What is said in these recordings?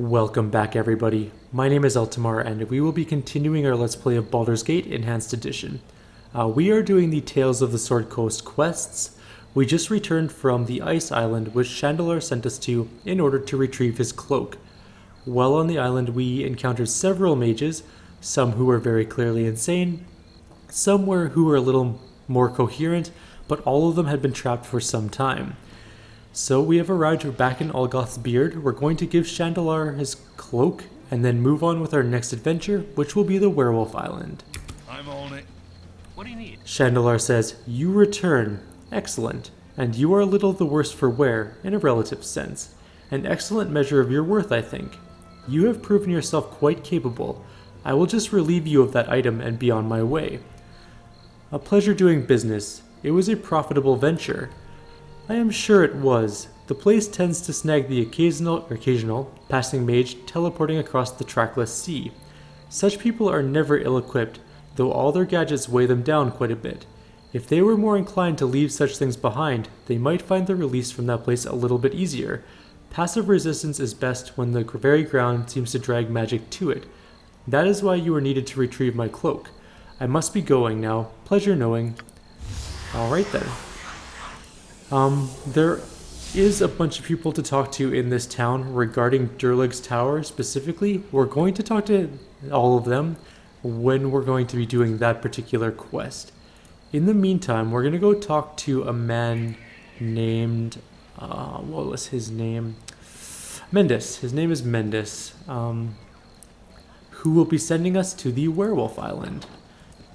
Welcome back everybody, my name is Eltamar and we will be continuing our Let's Play of Baldur's Gate Enhanced Edition. We are doing the Tales of the Sword Coast quests. We just returned from the Ice Island which Chandalar sent us to in order to retrieve his cloak. While on the island we encountered several mages, some who were very clearly insane, some who were a little more coherent, but all of them had been trapped for some time. So we have arrived back in Olgoth's Beard. We're going to give Chandalar his cloak and then move on with our next adventure, which will be the Werewolf Island. I'm on it. What do you need? Chandalar says, "You return. Excellent. And you are a little the worse for wear, in a relative sense. An excellent measure of your worth, I think. You have proven yourself quite capable. I will just relieve you of that item and be on my way. A pleasure doing business. It was a profitable venture." I am sure it was. The place tends to snag the occasional passing mage teleporting across the trackless sea. Such people are never ill-equipped, though all their gadgets weigh them down quite a bit. If they were more inclined to leave such things behind, they might find the release from that place a little bit easier. Passive resistance is best when the very ground seems to drag magic to it. That is why you were needed to retrieve my cloak. I must be going now. Pleasure knowing. Alright then. There is a bunch of people to talk to in this town regarding Durlig's Tower specifically. We're going to talk to all of them when we're going to be doing that particular quest. In the meantime, we're going to go talk to a man named, what was his name? Mendez. His name is Mendez, who will be sending us to the Werewolf Island.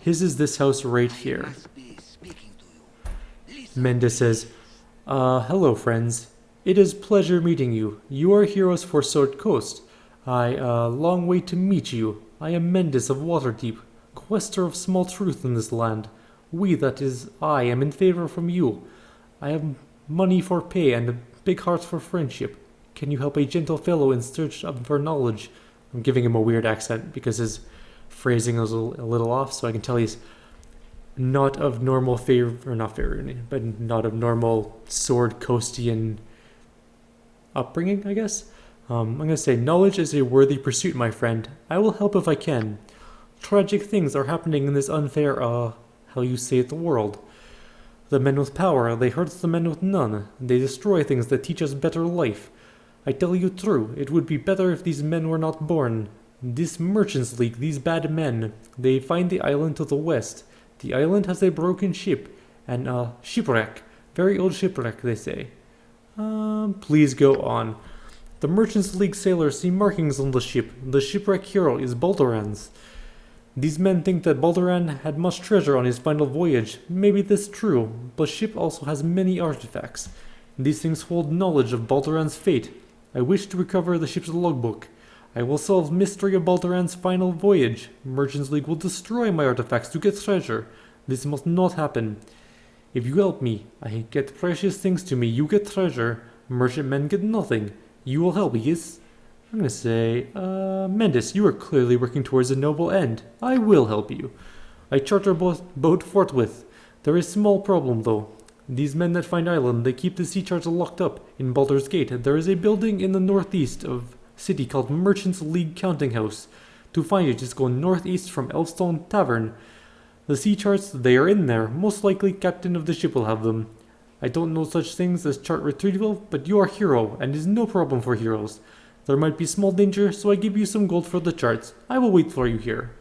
His is this house right here. Mendez says, hello friends. It is pleasure meeting you. You are heroes for Sword Coast. Long way to meet you. I am Mendez of Waterdeep, quester of small truth in this land. That is, I am in favor from you. I have money for pay and a big heart for friendship. Can you help a gentle fellow in search for knowledge? I'm giving him a weird accent because his phrasing is a little off, so I can tell he's not of normal but not of normal Sword Coastian upbringing, I guess. I'm going to say, knowledge is a worthy pursuit, my friend. I will help if I can. Tragic things are happening in this unfair, how you say it, the world. The men with power, they hurt the men with none. They destroy things that teach us better life. I tell you true, it would be better if these men were not born. This Merchants League, these bad men, they find the island to the west. The island has a broken ship, and a shipwreck. Very old shipwreck, they say. Please go on. The Merchants League sailors see markings on the ship. The shipwreck hero is Balduran's. These men think that Balduran had much treasure on his final voyage. Maybe that's true, but ship also has many artifacts. These things hold knowledge of Balduran's fate. I wish to recover the ship's logbook. I will solve mystery of Balduran's final voyage. Merchants League will destroy my artifacts to get treasure. This must not happen. If you help me, I get precious things to me, you get treasure. Merchantmen get nothing. You will help me, yes? I'm gonna say, Mendez, you are clearly working towards a noble end. I will help you. I charter boat forthwith. There is small problem though. These men that find island, they keep the sea charts locked up in Baldur's Gate. There is a building in the northeast of city called Merchants League Counting House. To find it, just go northeast from Elfstone Tavern. The sea charts, they are in there. Most likely captain of the ship will have them. I don't know such things as chart retrieval, but you are hero, and it is no problem for heroes. There might be small danger, so I give you some gold for the charts. I will wait for you here.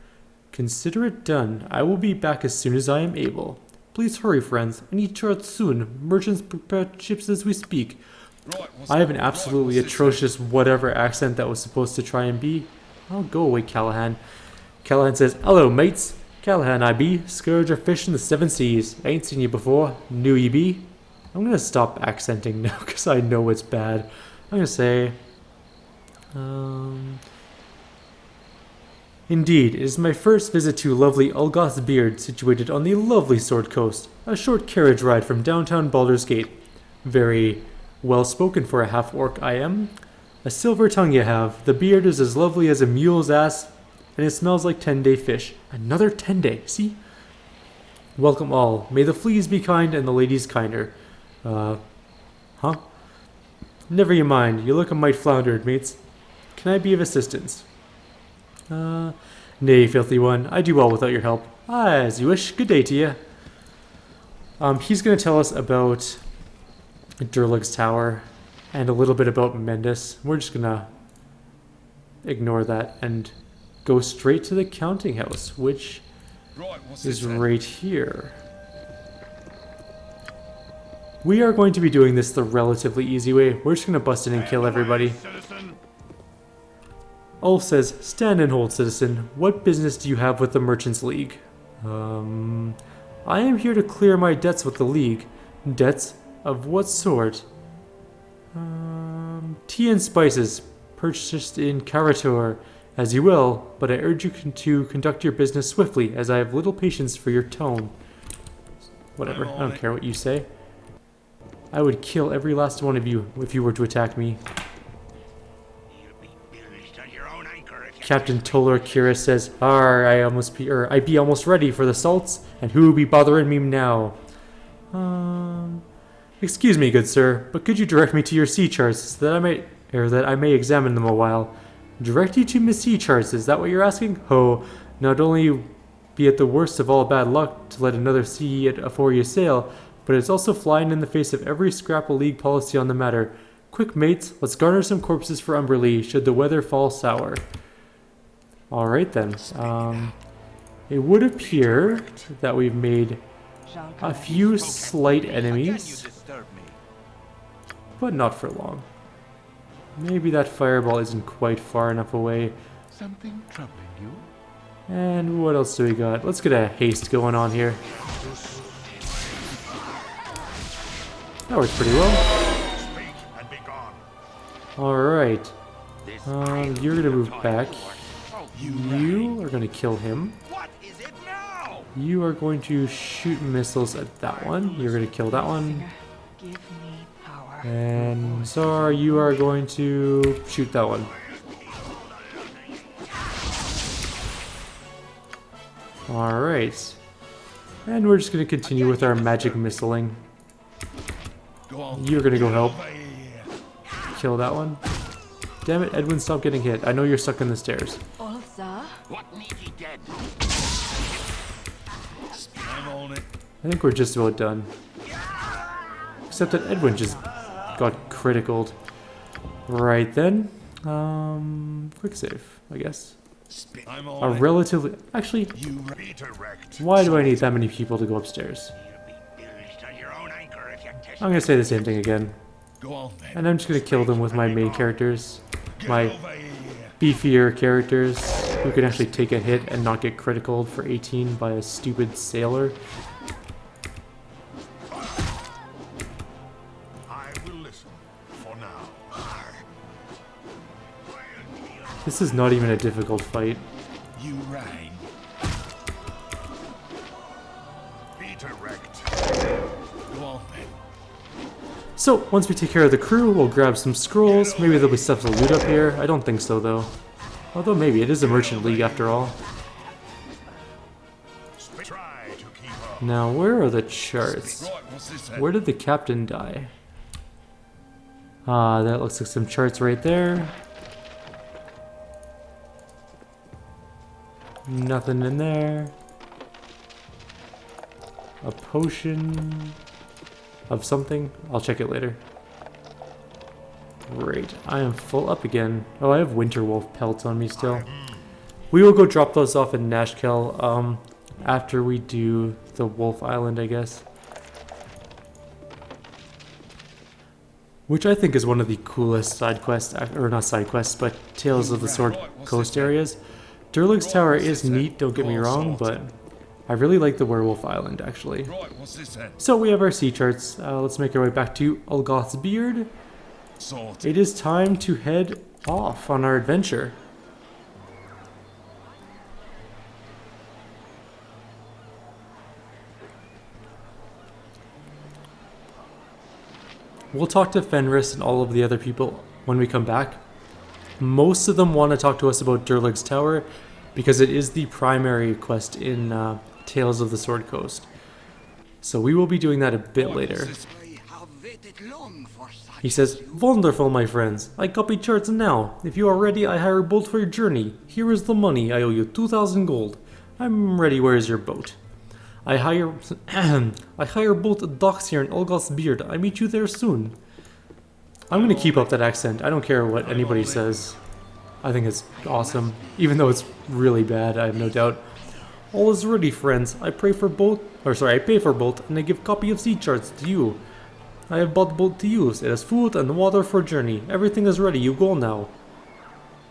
Consider it done. I will be back as soon as I am able. Please hurry, friends. I need charts soon. Merchants prepare ships as we speak. Right, I have an absolutely atrocious whatever accent that was supposed to try and be. Oh, go away, Callahan. Callahan says, hello, mates. Callahan I be, scourge of fish in the seven seas. Ain't seen you before. New ye be. I'm going to stop accenting now because I know it's bad. I'm going to say, Indeed, it is my first visit to lovely Olgoth's Beard, situated on the lovely Sword Coast. A short carriage ride from downtown Baldur's Gate. Very well spoken for a half-orc I am. A silver tongue you have. The beard is as lovely as a mule's ass, and it smells like 10-day fish. Another 10-day, see? Welcome all. May the fleas be kind and the ladies kinder. Huh? Never you mind. You look a mite floundered, mates. Can I be of assistance? Nay, filthy one. I do well without your help. As you wish. Good day to you. He's going to tell us about Durlug's Tower and a little bit about Mendez. We're just going to ignore that and go straight to the counting house, which is right here. We are going to be doing this the relatively easy way. We're just going to bust in and kill everybody. Ulf says, stand and hold, citizen. What business do you have with the Merchants League? I am here to clear my debts with the League. Debts? Of what sort? Tea and spices, purchased in Karator. As you will, but I urge you to conduct your business swiftly, as I have little patience for your tone. Whatever, I don't care what you say. I would kill every last one of you if you were to attack me. Captain Tolar Kira says, I be almost ready for the salts, and who be bothering me now? Excuse me, good sir, but could you direct me to your sea charts so that I may examine them a while? Direct you to my sea charts, is that what you're asking? Oh, not only be it the worst of all bad luck to let another see it afore you sail, but it's also flying in the face of every scrap of League policy on the matter. Quick, mates, let's garner some corpses for merrily, should the weather fall sour. Alright then, it would appear that we've made a few slight enemies, but not for long. Maybe that fireball isn't quite far enough away. Something troubling you? And what else do we got? Let's get a haste going on here. That works pretty well. Alright. You're gonna move back. You are gonna kill him. You are going to shoot missiles at that one. You're gonna kill that one. And Zar, you are going to shoot that one. Alright. And we're just going to continue with our magic missiling. You're going to go help. Kill that one. Damn it, Edwin, stop getting hit. I know you're stuck in the stairs. I think we're just about done. Except that Edwin just got criticaled. Right then. Quick save, I guess. A relatively... Actually, why do I need that many people to go upstairs? I'm gonna say the same thing again. And I'm just gonna kill them with my main characters. My beefier characters who can actually take a hit and not get criticaled for 18 by a stupid sailor. This is not even a difficult fight. You rang. Be direct. Go on then. So, once we take care of the crew, we'll grab some scrolls. Maybe there'll be stuff to loot up here. I don't think so, though. Although maybe, it is a merchant league after all. Now, where are the charts? Where did the captain die? Ah, that looks like some charts right there. Nothing in there. A potion of something. I'll check it later. Great. I am full up again. Oh, I have winter wolf pelts on me still. We will go drop those off in Nashkel after we do the Wolf Island, I guess. Which I think is one of the coolest side quests, or not side quests, but Tales of the Sword Coast areas. Durlug's Tower is neat, don't get me wrong, but I really like the Werewolf Island, actually. So we have our sea charts. Let's make our way back to Olgoth's Beard. It is time to head off on our adventure. We'll talk to Fenris and all of the other people when we come back. Most of them want to talk to us about Durlug's Tower because it is the primary quest in Tales of the Sword Coast. So we will be doing that a bit later. I have waited long for such He says, "Wonderful, my friends. I copy charts now. If you are ready, I hire a boat for your journey. Here is the money. I owe you 2,000 gold. I'm ready. Where is your boat?" I hire boat docks here in Olga's Beard. I meet you there soon. I'm gonna keep up that accent. I don't care what anybody says. I think it's awesome, even though it's really bad. I have no doubt. All is ready, friends. I pay for boat, and I give copy of sea charts to you. I have bought boat to use. It has food and water for journey. Everything is ready. You go now.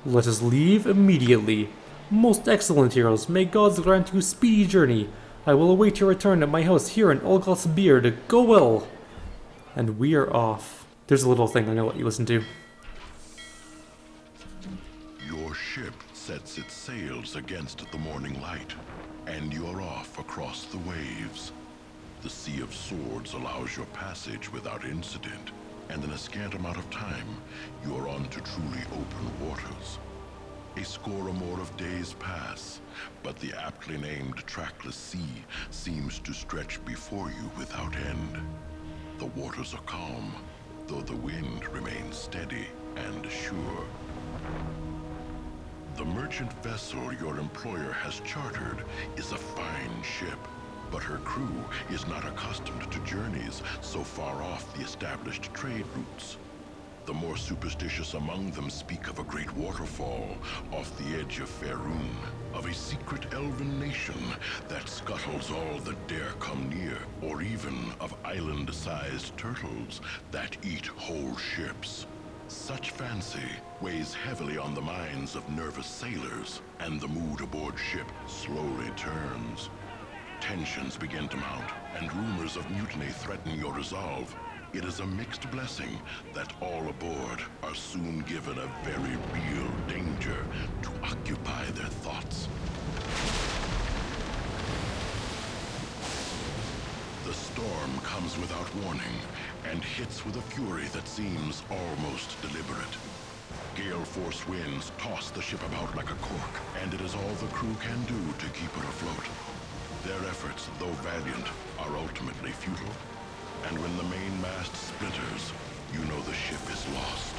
Let us leave immediately. Most excellent heroes, may gods grant you speedy journey. I will await your return at my house here in Olga's Beard. Go well. And we are off. There's a little thing I'm gonna let you listen to. Your ship sets its sails against the morning light, and you're off across the waves. The Sea of Swords allows your passage without incident, and in a scant amount of time, you are on to truly open waters. A score or more of days pass, but the aptly named trackless sea seems to stretch before you without end. The waters are calm, though the wind remains steady and sure. The merchant vessel your employer has chartered is a fine ship, but her crew is not accustomed to journeys so far off the established trade routes. The more superstitious among them speak of a great waterfall off the edge of Faerun, of a secret elven nation that scuttles all that dare come near, or even of island-sized turtles that eat whole ships. Such fancy weighs heavily on the minds of nervous sailors, and the mood aboard ship slowly turns. Tensions begin to mount, and rumors of mutiny threaten your resolve. It is a mixed blessing that all aboard are soon given a very real danger to occupy their thoughts. The storm comes without warning and hits with a fury that seems almost deliberate. Gale force winds toss the ship about like a cork, and it is all the crew can do to keep her afloat. Their efforts, though valiant, are ultimately futile. And when the main mast splinters, you know the ship is lost.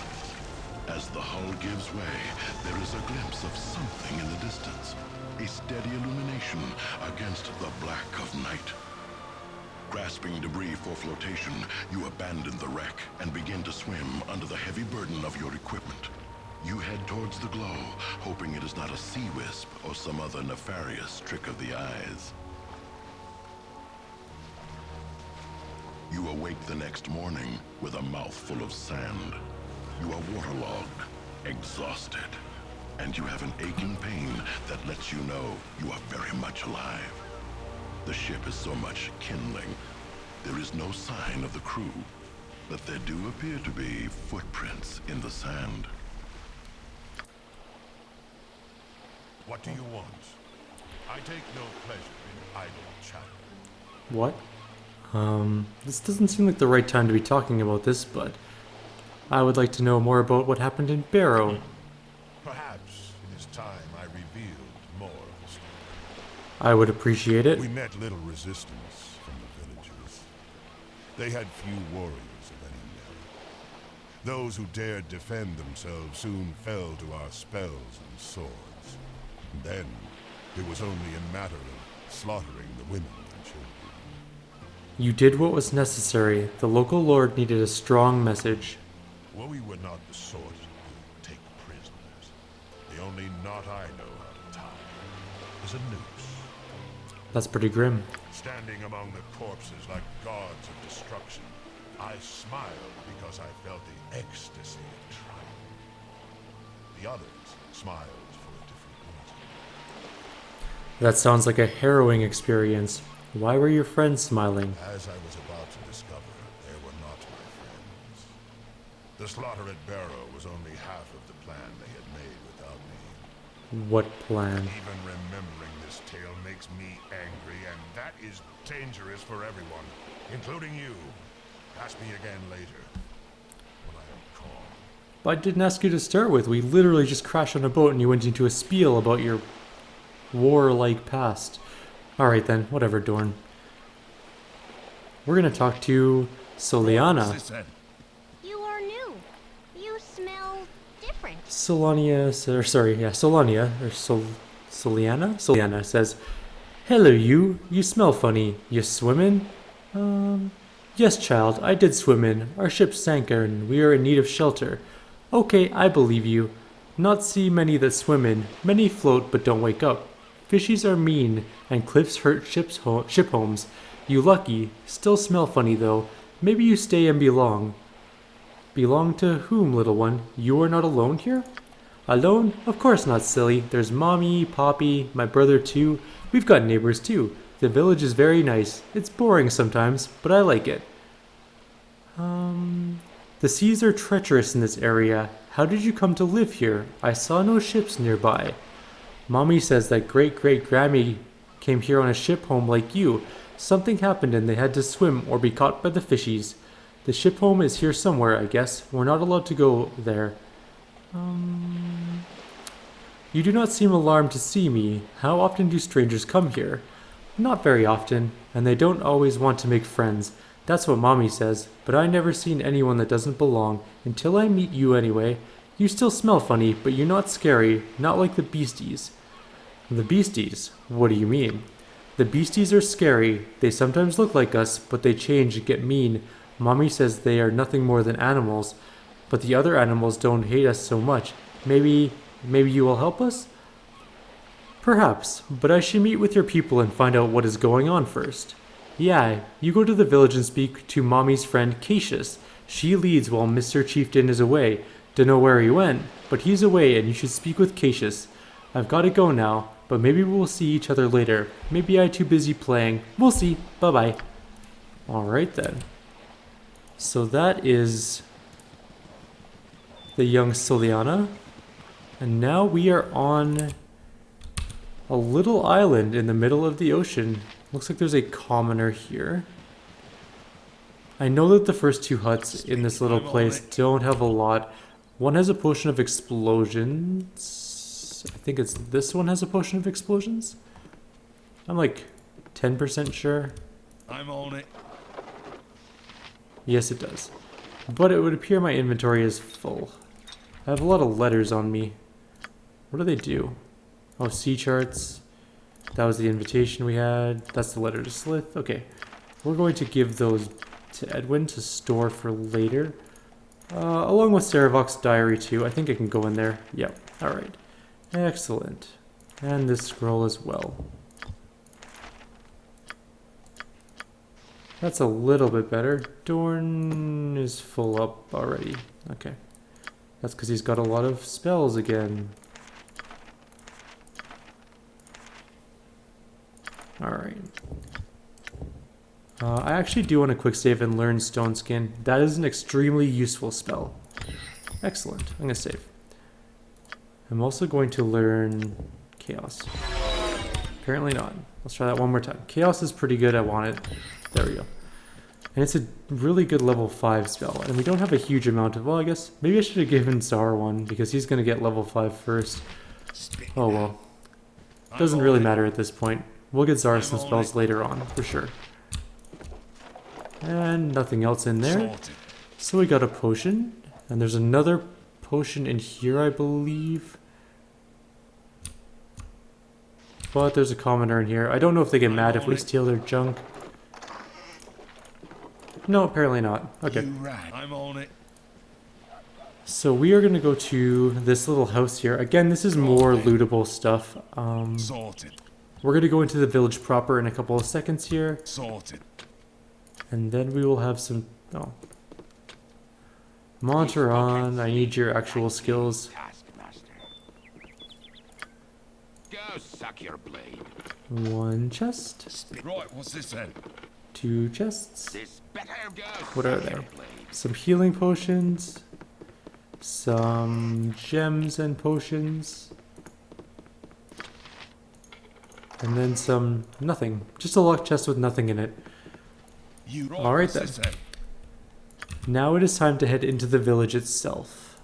As the hull gives way, there is a glimpse of something in the distance. A steady illumination against the black of night. Grasping debris for flotation, you abandon the wreck and begin to swim under the heavy burden of your equipment. You head towards the glow, hoping it is not a sea wisp or some other nefarious trick of the eyes. You awake the next morning with a mouthful of sand. You are waterlogged, exhausted, and you have an aching pain that lets you know you are very much alive. The ship is so much kindling. There is no sign of the crew, but there do appear to be footprints in the sand. What do you want? I take no pleasure in idle chatter. What? This doesn't seem like the right time to be talking about this, but I would like to know more about what happened in Barrow. Perhaps it is time I revealed more of the story. I would appreciate it. We met little resistance from the villagers. They had few warriors of any merit. Those who dared defend themselves soon fell to our spells and swords. And then it was only a matter of slaughtering the women and children. You did what was necessary. The local lord needed a strong message. Well, we were not the sort who take prisoners. The only knot I know how to tie is a noose. That's pretty grim. Standing among the corpses like gods of destruction, I smiled because I felt the ecstasy of triumph. The others smiled for a different reason. That sounds like a harrowing experience. Why were your friends smiling? As I was about to discover, they were not my friends. The slaughter at Barrow was only half of the plan they had made without me. What plan? Even remembering this tale makes me angry, and that is dangerous for everyone, including you. Ask me again later, when I am calm. I didn't ask you to start with. We literally just crashed on a boat and you went into a spiel about your warlike past. Alright then, whatever, Dorn. We're gonna talk to Liana. You are new Soliana says, "Hello, you. You smell funny. You swimming?" Yes, child, I did swim in. Our ship sank and we are in need of shelter. Okay, I believe you. Not see many that swim in. Many float but don't wake up. Fishies are mean, and cliffs hurt ship homes. You lucky. Still smell funny, though. Maybe you stay and belong. Belong to whom, little one? You are not alone here? Alone? Of course not, silly. There's Mommy, Poppy, my brother too. We've got neighbors too. The village is very nice. It's boring sometimes, but I like it. The seas are treacherous in this area. How did you come to live here? I saw no ships nearby. Mommy says that great-great-Grammy came here on a ship home like you. Something happened and they had to swim or be caught by the fishies. The ship home is here somewhere, I guess. We're not allowed to go there. You do not seem alarmed to see me. How often do strangers come here? Not very often, and they don't always want to make friends. That's what Mommy says, but I never seen anyone that doesn't belong, until I meet you anyway. You still smell funny, but you're not scary, not like the beasties. The beasties? What do you mean? The beasties are scary. They sometimes look like us, but they change and get mean. Mommy says they are nothing more than animals, but the other animals don't hate us so much. Maybe you will help us? Perhaps, but I should meet with your people and find out what is going on first. Yeah, you go to the village and speak to Mommy's friend Cassius. She leads while Mr. Chieftain is away. Dunno where he went, but he's away and you should speak with Cassius. I've got to go now, but maybe we'll see each other later. Maybe I'm too busy playing. We'll see. Bye-bye. Alright then. So that is the young Soliana. And now we are on a little island in the middle of the ocean. Looks like there's a commoner here. I know that the first two huts in this little place don't have a lot. One has a potion of explosions. I think it's this one has a potion of explosions. I'm like 10% sure. I'm on it. Yes, it does. But it would appear my inventory is full. I have a lot of letters on me. What do they do? Oh, sea charts. That was the invitation we had. That's the letter to Slith. Okay. We're going to give those to Edwin to store for later. Along with Saravok's diary too. I think it can go in there. Yep. Alright. Excellent. And this scroll as well. That's a little bit better. Dorn is full up already. Okay. That's because he's got a lot of spells again. Alright. I actually do want to quick save and learn Stone Skin. That is an extremely useful spell. Excellent. I'm going to save. I'm also going to learn Chaos. Apparently not. Let's try that one more time. Chaos is pretty good. I want it. There we go. And it's a really good level 5 spell. And we don't have a huge amount of... Well, I guess maybe I should have given Zar one because he's going to get level 5 first. Oh well. Doesn't really matter at this point. We'll get Zara some spells later on, for sure. And nothing else in there. So we got a potion. And there's another potion in here, I believe. But there's a commoner in here. I don't know if they get mad if we steal their junk. No, apparently not. Okay. I'm on it. So we are going to go to this little house here. Again, this is more lootable stuff. Sorted. We're going to go into the village proper in a couple of seconds here. Sorted. And then we will have some... Oh. Monteron, I need your actual skills. Go suck your blade. One chest. Right, what's this then? 2 chests. This better go. What are they? Some healing potions. Some gems and potions. And then some nothing. Just a locked chest with nothing in it. Alright then. Now it is time to head into the village itself.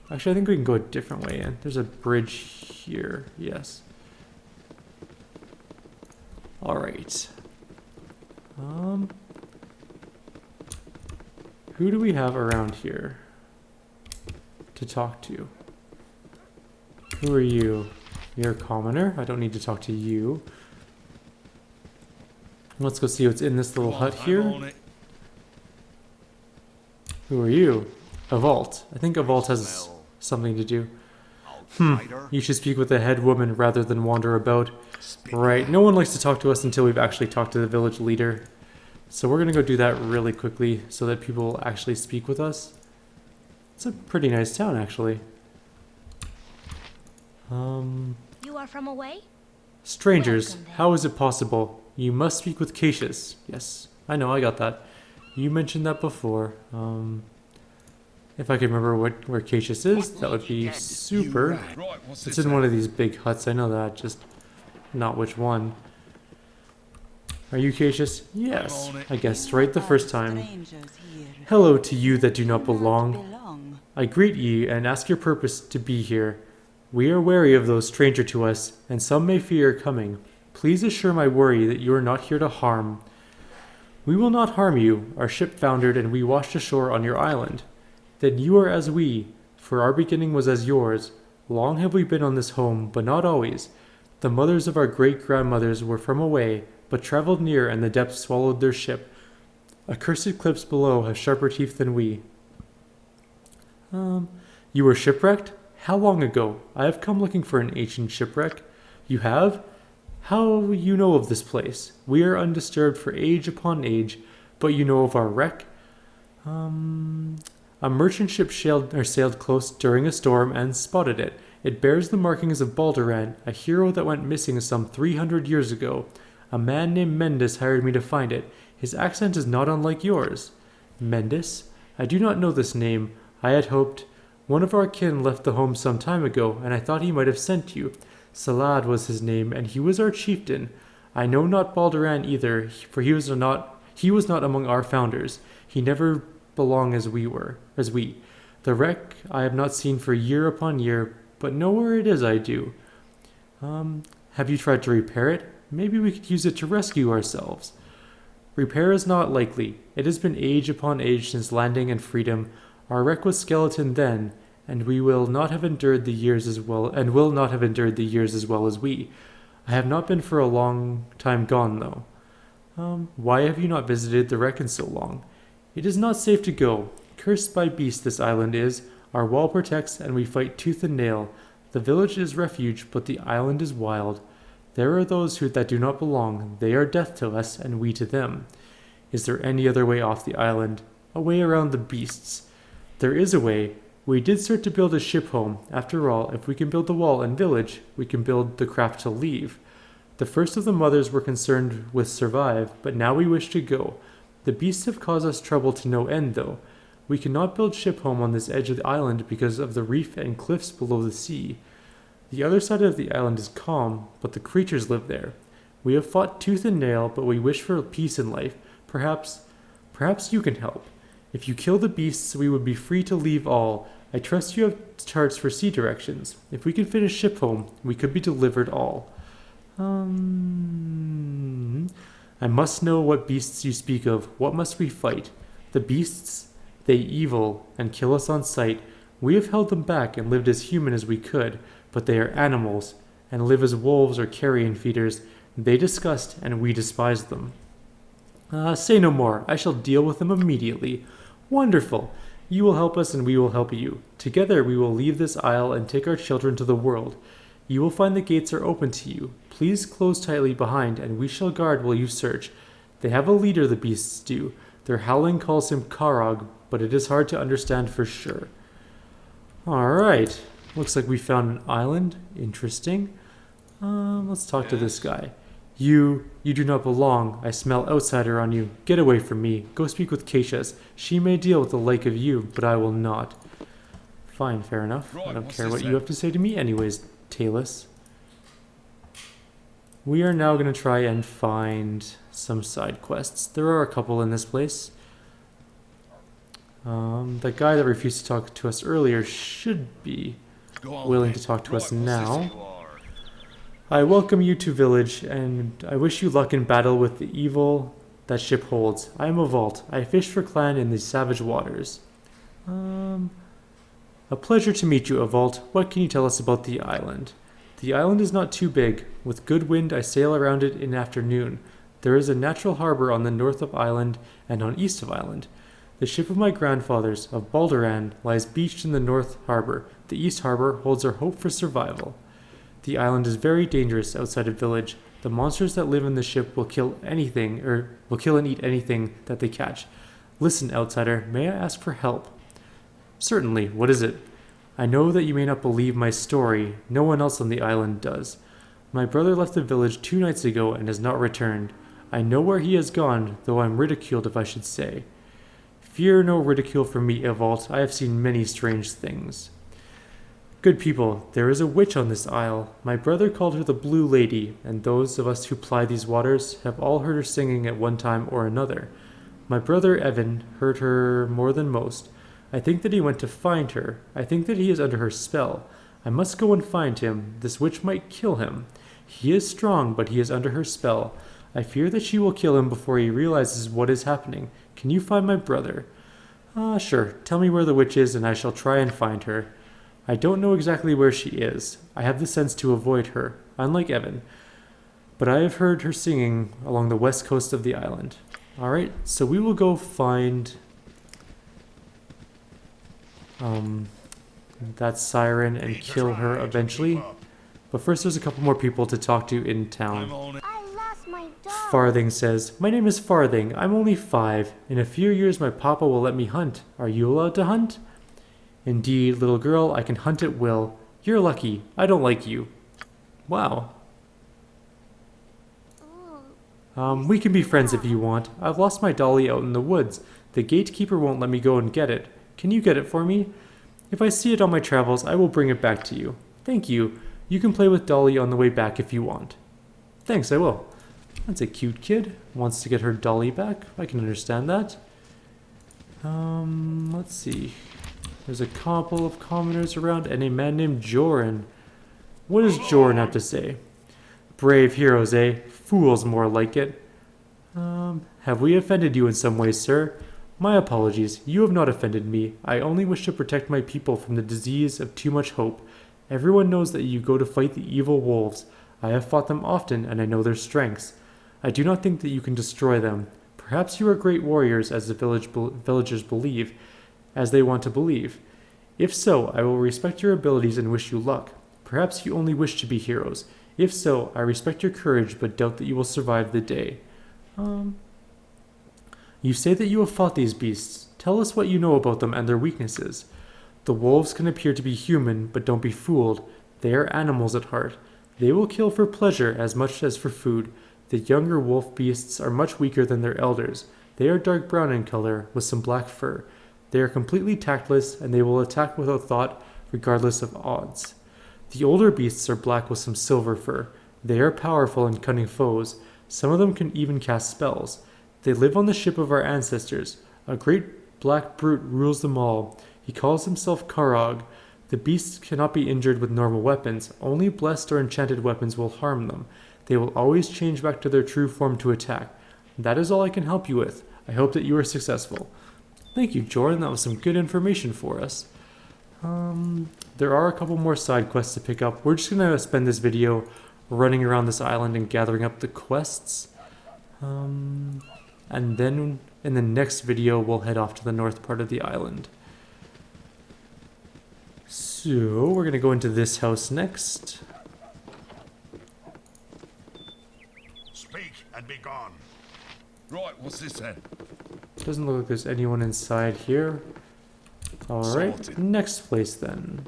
Actually, I think we can go a different way in. There's a bridge here. Yes. Alright. Who do we have around here? to talk to. Who are you? You're a commoner. I don't need to talk to you. Let's go see what's in this little hut I'm here. on it. Who are you? A vault. I think a vault has something to do. You should speak with the head woman rather than wander about. Right, no one likes to talk to us until we've actually talked to the village leader. So we're going to go do that really quickly so that people will actually speak with us. It's a pretty nice town, actually. You are from away? Strangers, Welcome then. how is it possible? You must speak with Cassius. Yes, I know, I got that. You mentioned that before. If I could remember where Cassius is, that would be super. Right, what's It's this in one then? of these big huts, I know that, just not which one. Are you Cassius? Yes, I guessed right the first time. Hello to you that do not belong. I greet ye and ask your purpose to be here. We are wary of those stranger to us, and some may fear your coming. Please assure my worry that you are not here to harm. We will not harm you. Our ship foundered and we washed ashore on your island. Then you are as we, for our beginning was as yours. Long have we been on this home, but not always. The mothers of our great-grandmothers were from away, but traveled near, and the depths swallowed their ship. Accursed cliffs below have sharper teeth than we. You were shipwrecked? How long ago? I have come looking for an ancient shipwreck. You have? How you know of this place? We are undisturbed for age upon age, but you know of our wreck? A merchant ship sailed close during a storm and spotted it. It bears the markings of Balduran, a hero that went missing some 300 years ago. A man named Mendez hired me to find it. His accent is not unlike yours. Mendez? I do not know this name. I had hoped. One of our kin left the home some time ago, and I thought he might have sent you. Salad was his name, and he was our chieftain. I know not Balduran either, for he was not among our founders. He never belonged as we. The wreck I have not seen for year upon year, but know where it is I do. Have you tried to repair it? Maybe we could use it to rescue ourselves. Repair is not likely. It has been age upon age since landing and freedom. Our wreck was skeleton then, and we will not have endured the years as well as we. I have not been for a long time gone, though. Why have you not visited the wreck in so long? It is not safe to go. Cursed by beasts this island is. Our wall protects, and we fight tooth and nail. The village is refuge, but the island is wild. There are those that do not belong. They are death to us, and we to them. Is there any other way off the island? A way around the beasts? There is a way. We did start to build a ship home. After all, if we can build the wall and village, we can build the craft to leave. The first of the mothers were concerned with survive, but now we wish to go. The beasts have caused us trouble to no end, though. We cannot build ship home on this edge of the island because of the reef and cliffs below the sea. The other side of the island is calm, but the creatures live there. We have fought tooth and nail, but we wish for peace in life. Perhaps you can help. If you kill the beasts, we would be free to leave all. I trust you have charts for sea directions. If we can finish ship home, we could be delivered all. I must know what beasts you speak of. What must we fight? The beasts? They evil, and kill us on sight. We have held them back and lived as human as we could, but they are animals, and live as wolves or carrion feeders. They disgust, and we despise them. Say no more. I shall deal with them immediately. Wonderful. You will help us, and we will help you. Together we will leave this isle and take our children to the world. You will find the gates are open to you. Please close tightly behind, and we shall guard while you search. They have a leader, the beasts do. Their howling calls him Karog, but it is hard to understand for sure. Alright. Looks like we found an island. Interesting. Let's talk to this guy. You do not belong. I smell outsider on you. Get away from me. Go speak with Cassius. She may deal with the like of you, but I will not. Fine, fair enough. I don't care what you have to say to me anyways, Talus. We are now going to try and find some side quests. There are a couple in this place. The guy that refused to talk to us earlier should be willing to talk to us now. I welcome you to village, and I wish you luck in battle with the evil that ship holds. I am a vault. I fish for clan in the savage waters. A pleasure to meet you, Avalt. What can you tell us about the island? The island is not too big. With good wind, I sail around it in afternoon. There is a natural harbor on the north of island and on east of island. The ship of my grandfathers, of Balduran, lies beached in the north harbor. The east harbor holds our hope for survival. The island is very dangerous outside a village. The monsters that live in the ship will kill and eat anything that they catch. Listen, outsider, may I ask for help? Certainly. What is it? I know that you may not believe my story. No one else on the island does. My brother left the village 2 nights ago and has not returned. I know where he has gone, though I'm ridiculed if I should say. Fear no ridicule from me, Avalt. I have seen many strange things. Good people, there is a witch on this isle. My brother called her the Blue Lady, and those of us who ply these waters have all heard her singing at one time or another. My brother Evan heard her more than most. I think that he went to find her. I think that he is under her spell. I must go and find him. This witch might kill him. He is strong, but he is under her spell. I fear that she will kill him before he realizes what is happening. Can you find my brother? Sure. Tell me where the witch is, and I shall try and find her. I don't know exactly where she is. I have the sense to avoid her, unlike Evan. But I have heard her singing along the west coast of the island. Alright, so we will go find that siren and kill her eventually. But first there's a couple more people to talk to in I'm town. on it. I lost my dog. Farthing says, My name is Farthing. I'm only 5. In a few years my papa will let me hunt. Are you allowed to hunt? Indeed, little girl, I can hunt at will. You're lucky. I don't like you. Wow. We can be friends if you want. I've lost my dolly out in the woods. The gatekeeper won't let me go and get it. Can you get it for me? If I see it on my travels, I will bring it back to you. Thank you. You can play with Dolly on the way back if you want. Thanks, I will. That's a cute kid. Wants to get her dolly back. I can understand that. Let's see. There's a couple of commoners around and a man named Joran. What does Joran have to say? Brave heroes, eh? Fools more like it. Have we offended you in some way, sir? My apologies. You have not offended me. I only wish to protect my people from the disease of too much hope. Everyone knows that you go to fight the evil wolves. I have fought them often, and I know their strengths. I do not think that you can destroy them. Perhaps you are great warriors, as the villagers believe, as they want to believe. If so, I will respect your abilities and wish you luck. Perhaps you only wish to be heroes. If so, I respect your courage, but doubt that you will survive the day. You say that you have fought these beasts. Tell us what you know about them and their weaknesses. The wolves can appear to be human, but don't be fooled. They are animals at heart. They will kill for pleasure as much as for food. The younger wolf beasts are much weaker than their elders. They are dark brown in color, with some black fur. They are completely tactless, and they will attack without thought, regardless of odds. The older beasts are black with some silver fur. They are powerful and cunning foes. Some of them can even cast spells. They live on the ship of our ancestors. A great black brute rules them all. He calls himself Karog. The beasts cannot be injured with normal weapons. Only blessed or enchanted weapons will harm them. They will always change back to their true form to attack. That is all I can help you with. I hope that you are successful. Thank you, Joran. That was some good information for us. There are a couple more side quests to pick up. We're just going to spend this video running around this island and gathering up the quests. And then in the next video, we'll head off to the north part of the island. So, we're going to go into this house next. Speak and be gone. Right, what's this then? Doesn't look like there's anyone inside here. Alright, Sorted. next place then.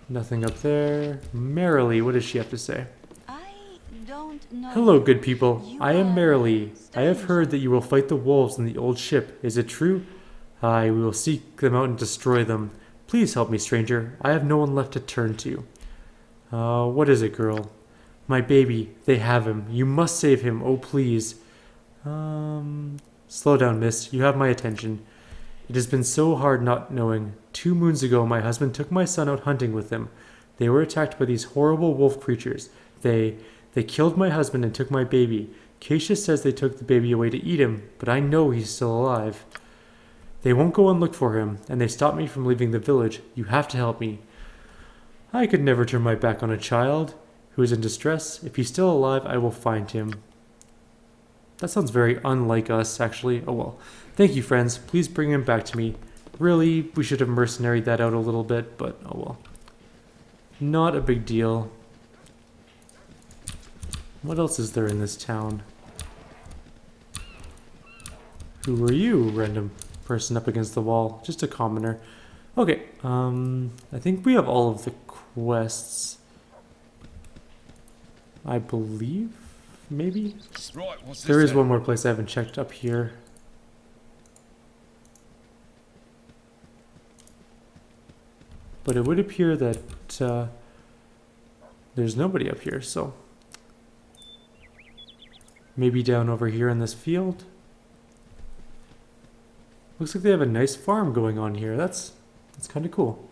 Nothing up there. Merrily, what does she have to say? I don't know. Hello, good people. You I am are Merrily. I have strange. heard that you will fight the wolves in the old ship. Is it true? Aye, we will seek them out and destroy them. Please help me, stranger. I have no one left to turn to. What is it, girl? My baby. They have him. You must save him. Oh, please. Slow down, miss. You have my attention. It has been so hard not knowing. 2 moons ago, my husband took my son out hunting with him. They were attacked by these horrible wolf creatures. They killed my husband and took my baby. Cassius says they took the baby away to eat him, but I know he's still alive. They won't go and look for him, and they stopped me from leaving the village. You have to help me. I could never turn my back on a child who is in distress. If he's still alive, I will find him. That sounds very unlike us, actually. Oh well. Thank you, friends. Please bring him back to me. Really, we should have mercenaried that out a little bit, but oh well. Not a big deal. What else is there in this town? Who are you, random person up against the wall? Just a commoner. Okay, I think we have all of the quests. I believe? Maybe? Right, what's this There is then? one more place I haven't checked up here. But it would appear that there's nobody up here, so... Maybe down over here in this field? Looks like they have a nice farm going on here. That's kind of cool.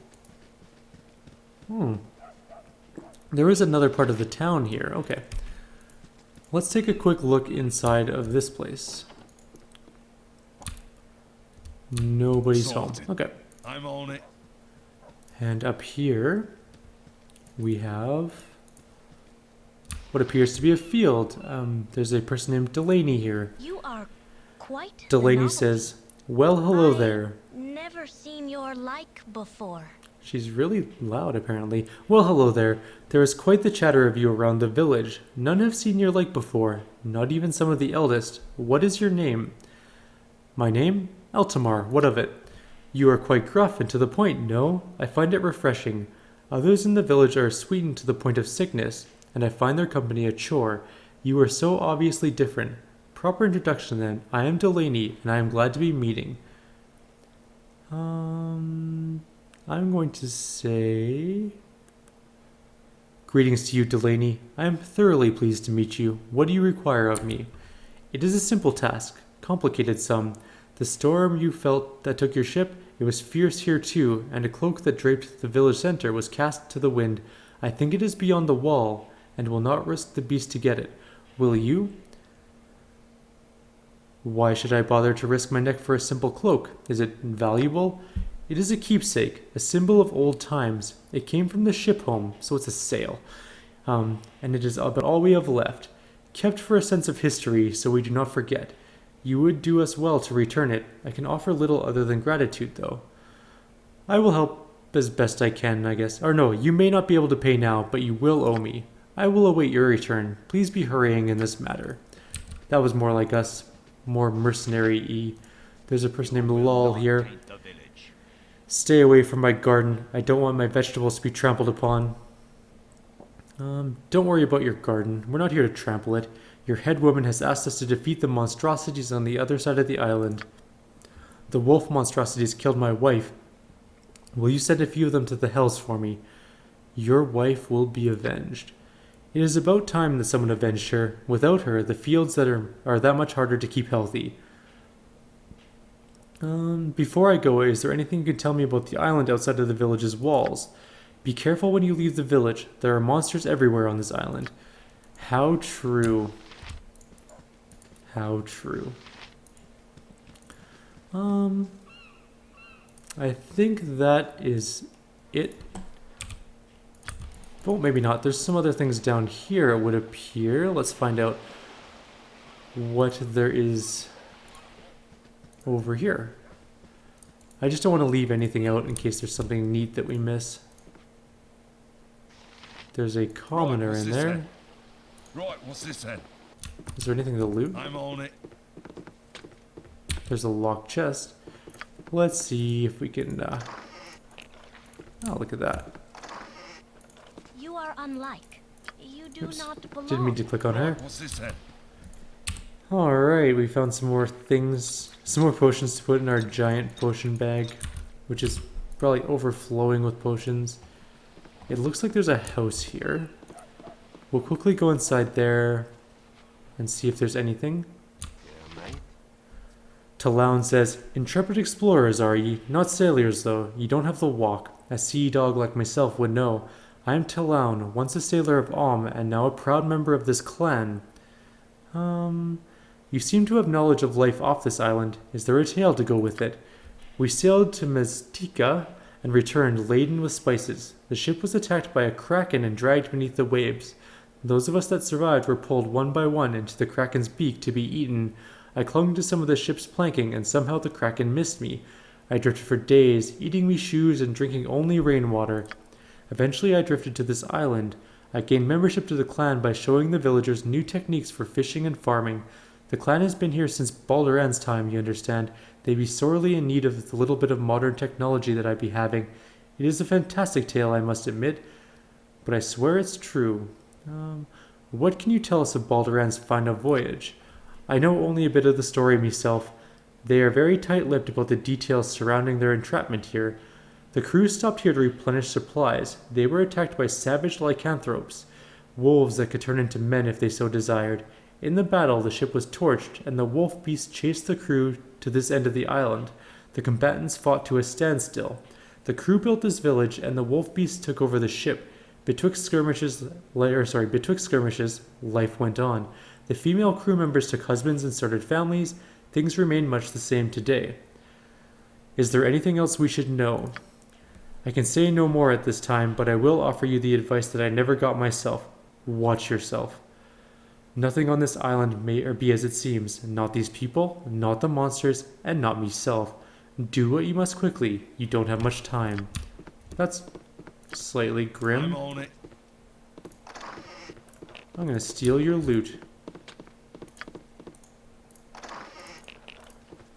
There is another part of the town here. Okay. Let's take a quick look inside of this place. Nobody's home. Sorted. Okay. I'm on it. And up here, we have what appears to be a field. There's a person named Delaney here. You are quite the Delaney novelty. says, well, hello I there. Never seen your like before. She's really loud, apparently. Well, hello there. There is quite the chatter of you around the village. None have seen your like before, not even some of the eldest. What is your name? My name? Altamar. What of it? You are quite gruff and to the point, no? I find it refreshing. Others in the village are sweetened to the point of sickness, and I find their company a chore. You are so obviously different. Proper introduction then. I am Delaney, and I am glad to be meeting. I'm going to say... Greetings to you, Delaney. I am thoroughly pleased to meet you. What do you require of me? It is a simple task, complicated some. The storm you felt that took your ship, it was fierce here too, and a cloak that draped the village center was cast to the wind. I think it is beyond the wall, and will not risk the beast to get it. Will you? Why should I bother to risk my neck for a simple cloak? Is it valuable? It is a keepsake, a symbol of old times. It came from the ship home, so it's a sail. And it is about all we have left. Kept for a sense of history, so we do not forget. You would do us well to return it. I can offer little other than gratitude, though. I will help as best I can, I guess. Or no, you may not be able to pay now, but you will owe me. I will await your return. Please be hurrying in this matter. That was more like us. More mercenary-y. There's a person named Lol here. Stay away from my garden. I don't want my vegetables to be trampled upon. Don't worry about your garden. We're not here to trample it. Your head woman has asked us to defeat the monstrosities on the other side of the island. The wolf monstrosities killed my wife. Will you send a few of them to the hells for me? Your wife will be avenged. It is about time that someone avenged her. Without her, the fields that are that much harder to keep healthy. Before I go, is there anything you can tell me about the island outside of the village's walls? Be careful when you leave the village. There are monsters everywhere on this island. How true. How true. I think that is it. Oh, maybe not. There's some other things down here, it would appear. Let's find out what there is over here. I just don't want to leave anything out in case there's something neat that we miss. There's a commoner what's in this there. then? Right, what's this then? Is there anything to loot? I'm on it. There's a locked chest. Let's see if we can... Oh, look at that. You are unlike. You do Oops. not belong. Didn't mean to click on her. Right, what's this then? Alright, we found some more things, some more potions to put in our giant potion bag, which is probably overflowing with potions. It looks like there's a house here. We'll quickly go inside there and see if there's anything. Talaun says, intrepid explorers are ye, not sailors though. You don't have the walk. A sea dog like myself would know. I am Talaun, once a sailor of Om, and now a proud member of this clan. You seem to have knowledge of life off this island. Is there a tale to go with it? We sailed to Mestika and returned laden with spices. The ship was attacked by a kraken and dragged beneath the waves. Those of us that survived were pulled one by one into the kraken's beak to be eaten. I clung to some of the ship's planking, and somehow the kraken missed me. I drifted for days, eating me shoes and drinking only rainwater. Eventually I drifted to this island. I gained membership to the clan by showing the villagers new techniques for fishing and farming. The clan has been here since Balduran's time, you understand. They be sorely in need of the little bit of modern technology that I be having. It is a fantastic tale, I must admit, but I swear it's true. What can you tell us of Balduran's final voyage? I know only a bit of the story myself. They are very tight-lipped about the details surrounding their entrapment here. The crew stopped here to replenish supplies. They were attacked by savage lycanthropes, wolves that could turn into men if they so desired. In the battle, the ship was torched, and the wolf beast chased the crew to this end of the island. The combatants fought to a standstill. The crew built this village, and the wolf beast took over the ship. Betwixt skirmishes, life went on. The female crew members took husbands and started families. Things remain much the same today. Is there anything else we should know? I can say no more at this time, but I will offer you the advice that I never got myself. Watch yourself. Nothing on this island may or be as it seems. Not these people, not the monsters, and not myself. Do what you must quickly. You don't have much time. That's slightly grim. I'm on it. I'm gonna steal your loot.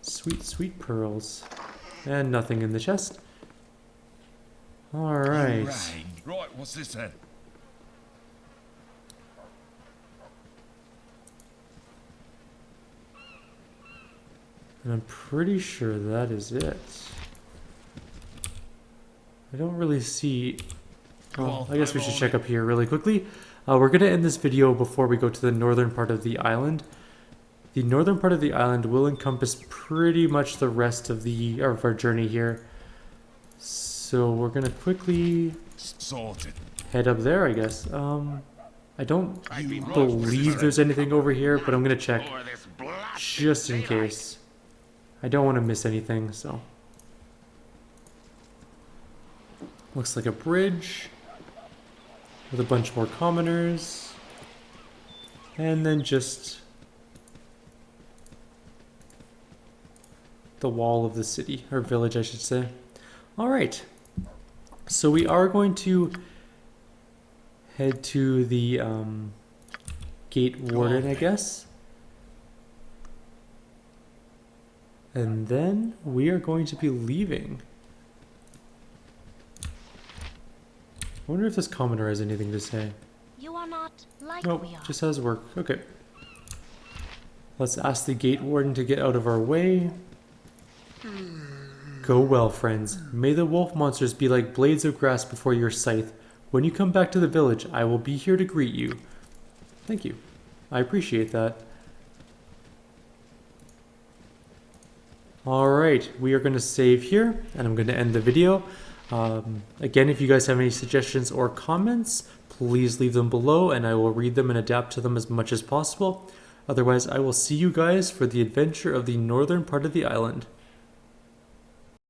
Sweet, sweet pearls. And nothing in the chest. Alright. Right, what's this then? And I'm pretty sure that is it. I don't really see... Well, I guess we should check up here really quickly. We're going to end this video before we go to the northern part of the island. The northern part of the island will encompass pretty much the rest of our journey here. So we're going to quickly head up there, I guess. I don't believe there's anything over here, but I'm going to check just in case. I don't want to miss anything, so. Looks like a bridge with a bunch more commoners. And then just the wall of the city, or village, I should say. Alright. So we are going to head to the gate warden, I guess. And then we are going to be leaving. I wonder if this commoner has anything to say. You are not like Nope, we are. just has work. Okay. Let's ask the gate warden to get out of our way. Go well, friends. May the wolf monsters be like blades of grass before your scythe. When you come back to the village, I will be here to greet you. Thank you. I appreciate that. Alright, we are going to save here, and I'm going to end the video. Again, if you guys have any suggestions or comments, please leave them below, and I will read them and adapt to them as much as possible. Otherwise, I will see you guys for the adventure of the northern part of the island.